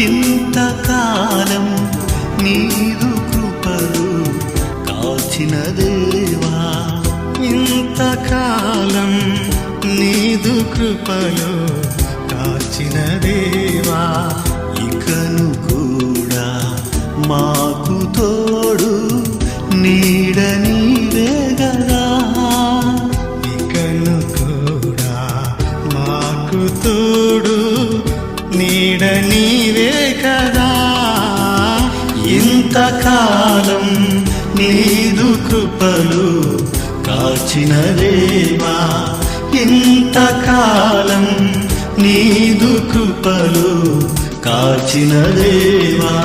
ఇంతకాలం నీదు కృపలు కాచిన దేవా, ఇంతకాలం నీదు కృపలు కాచిన దేవా, ఇకను కూడా మాకు తోడు నీడ నీవే గదా, ఇకను కూడా మాకు తోడు నీడ నీవే కదా. ఇంతకాలం నీదు కృపలు కాచిన దేవా, ఇంతకాలం నీదు కృపలు కాచిన దేవా.